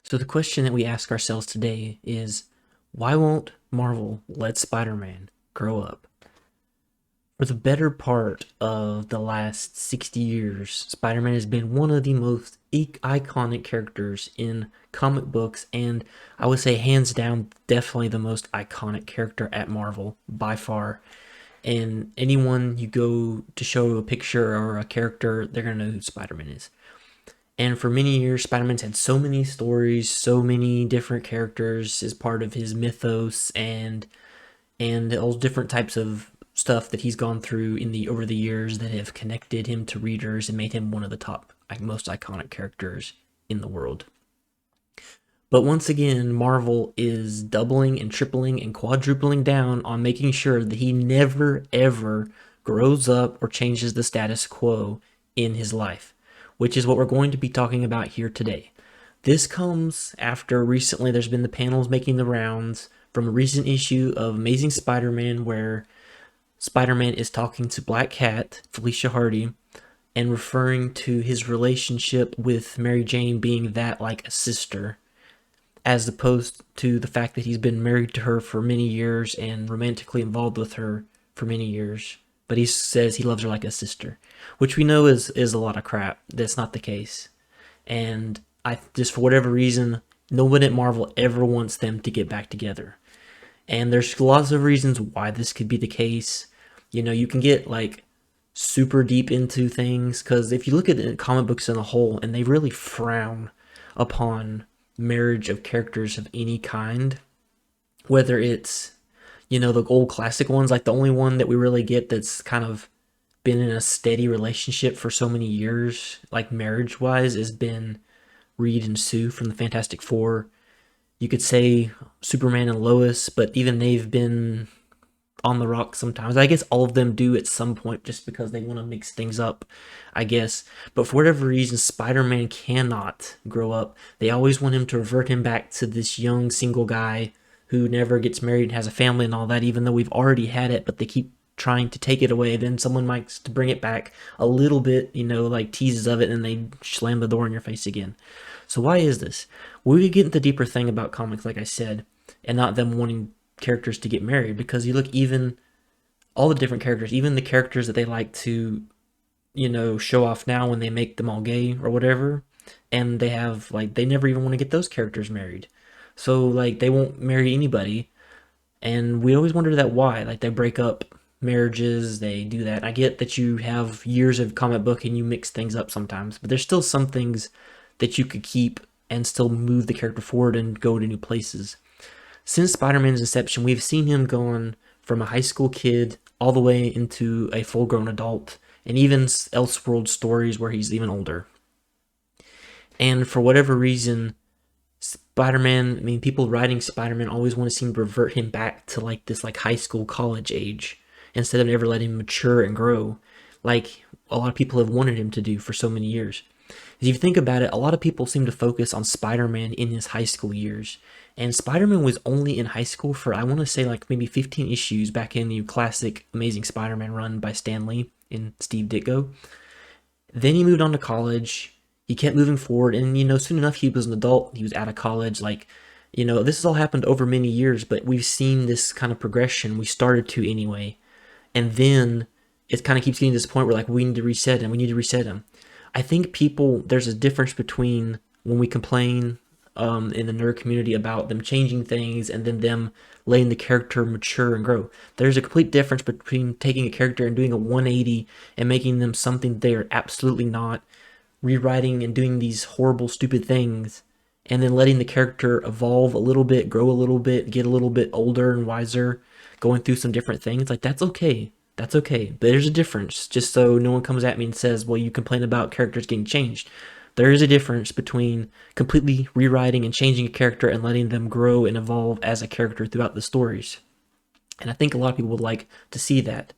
So the question that we ask ourselves today is, why won't Marvel let Spider-Man grow up? For the better part of the last 60 years, Spider-Man has been one of the most iconic characters in comic books, and I would say hands down, definitely the most iconic character at Marvel by far. And anyone you go to show a picture or a character, they're gonna know who Spider-Man is. And for many years, Spider-Man's had so many stories, so many different characters as part of his mythos, and all different types of stuff that he's gone through in the over the years that have connected him to readers and made him one of the top, like, most iconic characters in the world. But once again, Marvel is doubling and tripling and quadrupling down on making sure that he never ever grows up or changes the status quo in his life, which is what we're going to be talking about here today. This comes after recently there's been the panels making the rounds from a recent issue of Amazing Spider-Man where Spider-Man is talking to Black Cat, Felicia Hardy, and referring to his relationship with Mary Jane being that like a sister, as opposed to the fact that he's been married to her for many years and romantically involved with her for many years. But he says he loves her like a sister, which we know is a lot of crap. That's not the case. And I just, for whatever reason, no one at Marvel ever wants them to get back together. And there's lots of reasons why this could be the case. You know, you can get like super deep into things because if you look at the comic books in a whole, and they really frown upon marriage of characters of any kind, whether it's, you know, the old classic ones, like the only one that we really get that's kind of been in a steady relationship for so many years, like marriage wise, has been Reed and Sue from the Fantastic Four. You could say Superman and Lois, but even they've been on the rock sometimes. I guess all of them do at some point just because they want to mix things up, I guess. But for whatever reason, Spider-Man cannot grow up. They always want him to revert him back to this young single guy who never gets married and has a family and all that, even though we've already had it, but they keep trying to take it away. Then someone likes to bring it back a little bit, you know, like teases of it, and they slam the door in your face again. So why is this? We get into the deeper thing about comics, like I said, and not them wanting characters to get married, because you look, even all the different characters, even the characters that they like to, you know, show off now when they make them all gay or whatever, and they have, like, they never even want to get those characters married. So, like, they won't marry anybody, and we always wonder that why. Like, they break up marriages, they do that. I get that you have years of comic book and you mix things up sometimes, but there's still some things that you could keep and still move the character forward and go to new places. Since Spider-Man's inception, we've seen him going from a high school kid all the way into a full-grown adult, and even Elseworld stories where he's even older. And for whatever reason, Spider-Man, I mean, people writing Spider-Man always want to seem to revert him back to like this like high school, college age, instead of ever letting him mature and grow, like a lot of people have wanted him to do for so many years. If you think about it, a lot of people seem to focus on Spider-Man in his high school years. And Spider-Man was only in high school for, I want to say, like maybe 15 issues back in the classic Amazing Spider-Man run by Stan Lee and Steve Ditko. Then he moved on to college. He kept moving forward, and, you know, soon enough he was an adult. He was out of college. Like, you know, this has all happened over many years, but we've seen this kind of progression. We started to anyway. And then it kind of keeps getting to this point where, like, we need to reset him. We need to reset him. I think people, there's a difference between when we complain in the nerd community about them changing things and then them letting the character mature and grow. There's a complete difference between taking a character and doing a 180 and making them something they are absolutely not, rewriting and doing these horrible, stupid things, and then letting the character evolve a little bit, grow a little bit, get a little bit older and wiser, going through some different things. Like, that's okay. That's okay. But there's a difference, just so no one comes at me and says, well, you complain about characters getting changed. There is a difference between completely rewriting and changing a character and letting them grow and evolve as a character throughout the stories. And I think a lot of people would like to see that.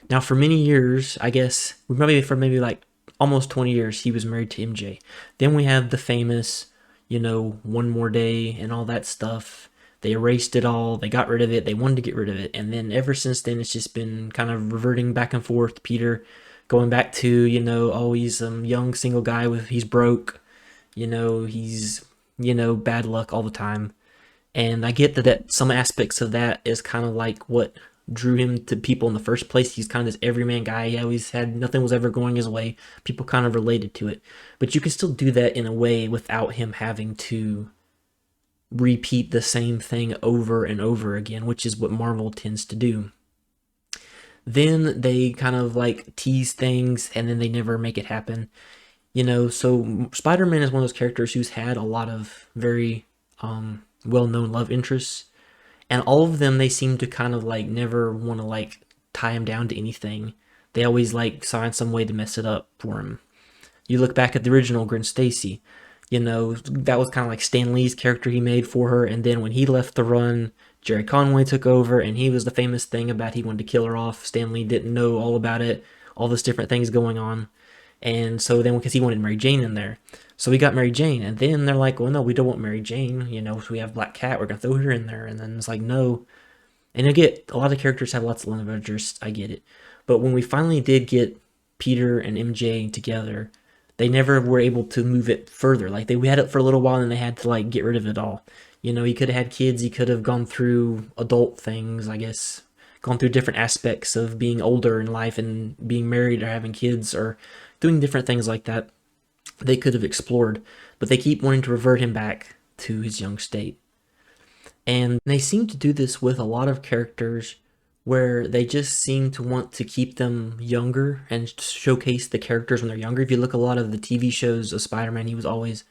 Now, for many years, I guess, for maybe like almost 20 years, he was married to MJ. Then we have the famous, you know, One More Day and all that stuff. They erased it all. They got rid of it. They wanted to get rid of it. And then ever since then, it's just been kind of reverting back and forth. Peter going back to, you know, oh, he's some young single guy he's broke. You know, he's bad luck all the time. And I get that some aspects of that is kind of like what drew him to people in the first place. He's kind of this everyman guy. He always had nothing was ever going his way. People kind of related to it. But you can still do that in a way without him having to repeat the same thing over and over again, which is what Marvel tends to do. Then they kind of like tease things and then they never make it happen. So Spider-Man is one of those characters who's had a lot of very well-known love interests, and all of them, they seem to kind of like never want to like tie him down to anything. They always like find some way to mess it up for him. You look back at the original Gwen Stacy, that was kind of like Stan Lee's character he made for her, and then when he left the run, Jerry Conway took over, and he was the famous thing about he wanted to kill her off. Stan Lee didn't know all about it, all this different things going on. And so then, because he wanted Mary Jane in there, so we got Mary Jane, and then they're like, well, no, we don't want Mary Jane, so we have Black Cat, we're gonna throw her in there, and then it's like, no. And you get a lot of characters have lots of love interest, I get it, but when we finally did get Peter and MJ together, they never were able to move it further. Like we had it for a little while, and they had to like get rid of it all. He could have had kids, he could have gone through adult things, I guess, gone through different aspects of being older in life and being married or having kids or doing different things like that they could have explored, but they keep wanting to revert him back to his young state. And they seem to do this with a lot of characters where they just seem to want to keep them younger and showcase the characters when they're younger. If you look at a lot of the TV shows of Spider-Man, he was always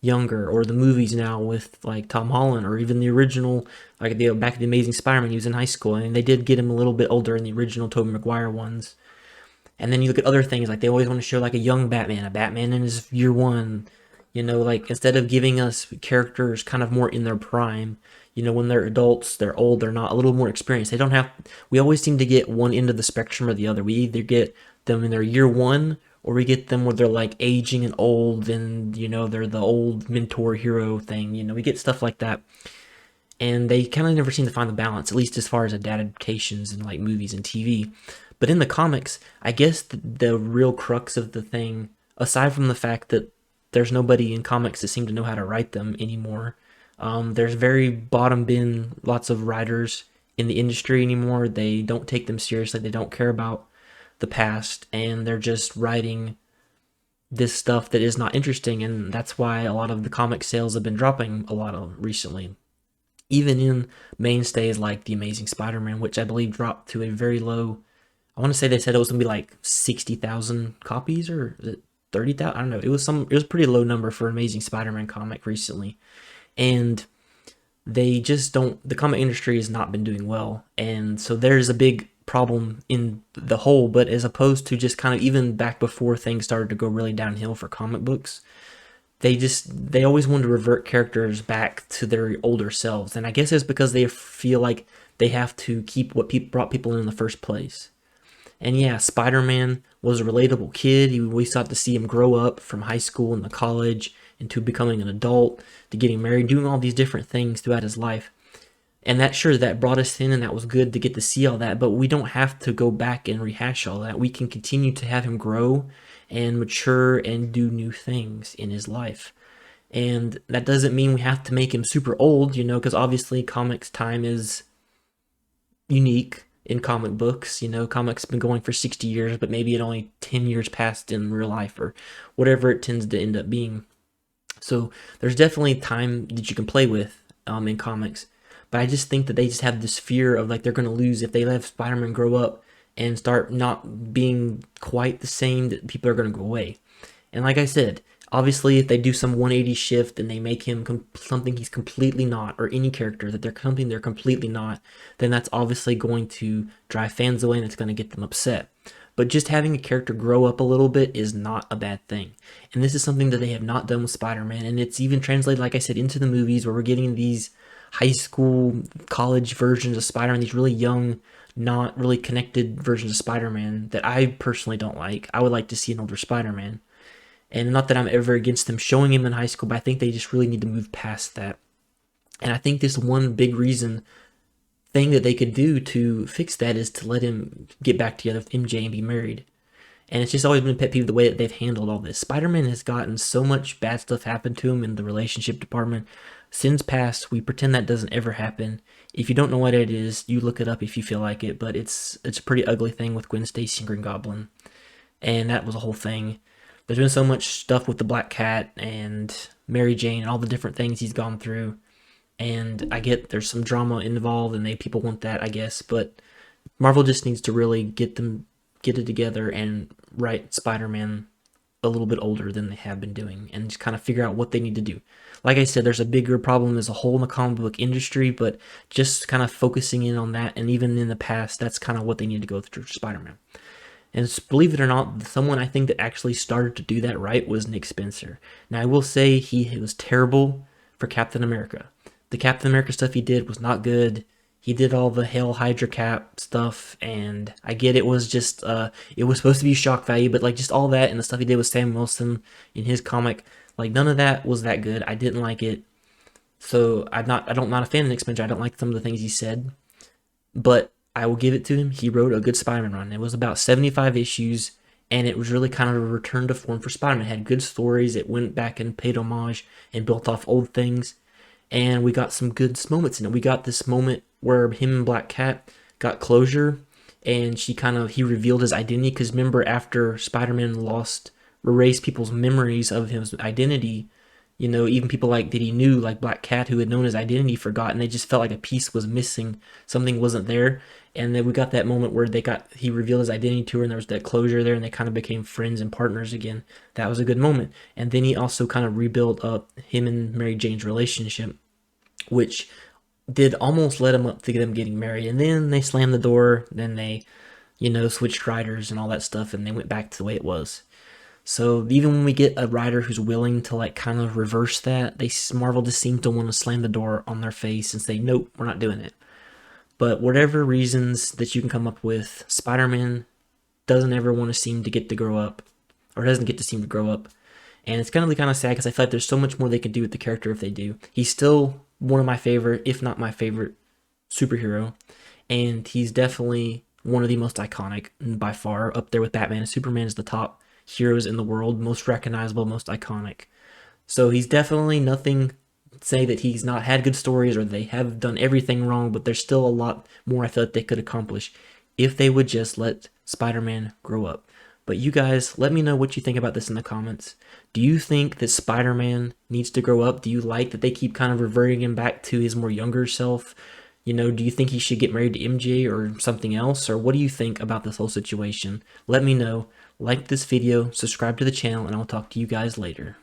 younger, or the movies now with like Tom Holland, or even the original, like back in the Amazing Spider-Man, he was in high school, and they did get him a little bit older in the original Tobey Maguire ones. And then you look at other things, like they always want to show like a young Batman, a Batman in his year one, like instead of giving us characters kind of more in their prime, when they're adults, they're old, they're not a little more experienced. They don't have, we always seem to get one end of the spectrum or the other. We either get them in their year one, or we get them where they're like aging and old and, they're the old mentor hero thing. We get stuff like that. And they kind of never seem to find the balance, at least as far as adaptations and like movies and TV. But in the comics, I guess the real crux of the thing, aside from the fact that there's nobody in comics that seem to know how to write them anymore, there's very bottom bin, lots of writers in the industry anymore. They don't take them seriously. They don't care about the past, and they're just writing this stuff that is not interesting, and that's why a lot of the comic sales have been dropping a lot of recently. Even in mainstays like The Amazing Spider-Man, which I believe dropped to a very low, I want to say they said it was going to be like 60,000 copies, or is it 30,000? I don't know. It was a pretty low number for an Amazing Spider-Man comic recently. And they just don't, the comic industry has not been doing well. And so there's a big problem in the whole, but as opposed to just kind of even back before things started to go really downhill for comic books, they always want to revert characters back to their older selves. And I guess it's because they feel like they have to keep what brought people in the first place. And yeah, Spider-Man was a relatable kid. We sought to see him grow up from high school and the college into becoming an adult, to getting married, doing all these different things throughout his life. And that brought us in, and that was good to get to see all that, but we don't have to go back and rehash all that. We can continue to have him grow and mature and do new things in his life. And that doesn't mean we have to make him super old, because obviously comics time is unique in comic books. Comics been going for 60 years, but maybe it only 10 years passed in real life, or whatever it tends to end up being. So there's definitely time that you can play with in comics. But I just think that they just have this fear of like they're going to lose if they let Spider-Man grow up and start not being quite the same, that people are going to go away. And like I said, obviously if they do some 180 shift and they make him something he's completely not, or any character that they're something they're completely not, then that's obviously going to drive fans away and it's going to get them upset. But just having a character grow up a little bit is not a bad thing. And this is something that they have not done with Spider-Man, and it's even translated, like I said, into the movies, where we're getting these high school, college versions of Spider-Man, these really young, not really connected versions of Spider-Man that I personally don't like. I would like to see an older Spider-Man. And not that I'm ever against them showing him in high school, but I think they just really need to move past that. And I think this one big thing that they could do to fix that is to let him get back together with MJ and be married. And it's just always been a pet peeve the way that they've handled all this. Spider-Man has gotten so much bad stuff happen to him in the relationship department. Sins past, we pretend that doesn't ever happen. If you don't know what it is, you look it up if you feel like it, but it's a pretty ugly thing with Gwen Stacy and Green Goblin. And that was a whole thing. There's been so much stuff with the Black Cat and Mary Jane and all the different things he's gone through. And I get there's some drama involved and people want that, I guess, but Marvel just needs to really get it together and write Spider-Man a little bit older than they have been doing and just kind of figure out what they need to do. Like I said, there's a bigger problem as a whole in the comic book industry, but just kind of focusing in on that, and even in the past, that's kind of what they need to go through for Spider-Man. And believe it or not, someone I think that actually started to do that right was Nick Spencer. Now, I will say he was terrible for Captain America. The Captain America stuff he did was not good. He did all the Hail Hydra Cap stuff, and I get it was just, it was supposed to be shock value, but like just all that and the stuff he did with Sam Wilson in his comic, like none of that was that good. I didn't like it. So I'm not a fan of Nick Spencer. I don't like some of the things he said, but I will give it to him. He wrote a good Spider-Man run. It was about 75 issues, and it was really kind of a return to form for Spider-Man. It had good stories. It went back and paid homage and built off old things, and we got some good moments in it. We got this moment where him and Black Cat got closure, and he revealed his identity, because remember, after Spider-Man erased people's memories of his identity, even people that he knew, like Black Cat, who had known his identity, forgot, and they just felt like a piece was missing, something wasn't there. And then we got that moment where he revealed his identity to her, and there was that closure there, and they kind of became friends and partners again. That was a good moment. And then he also kind of rebuilt up him and Mary Jane's relationship, which did almost let him up to them getting married. And then they slammed the door, then they, switched writers and all that stuff, and they went back to the way it was. So even when we get a writer who's willing to kind of reverse that, Marvel just seems to want to slam the door on their face and say, nope, we're not doing it. But whatever reasons that you can come up with, Spider-Man doesn't ever want to seem to get to grow up, or doesn't get to seem to grow up. And it's kind of sad, because I feel like there's so much more they could do with the character if they do. He's still one of my favorite, if not my favorite, superhero. And he's definitely one of the most iconic, by far, up there with Batman and Superman as the top heroes in the world, most recognizable, most iconic. So he's definitely nothing to say that he's not had good stories or they have done everything wrong, but there's still a lot more I feel like they could accomplish if they would just let Spider-Man grow up. But you guys, let me know what you think about this in the comments. Do you think that Spider-Man needs to grow up? Do you like that they keep kind of reverting him back to his more younger self? Do you think he should get married to MJ or something else? Or what do you think about this whole situation? Let me know. Like this video, subscribe to the channel, and I'll talk to you guys later.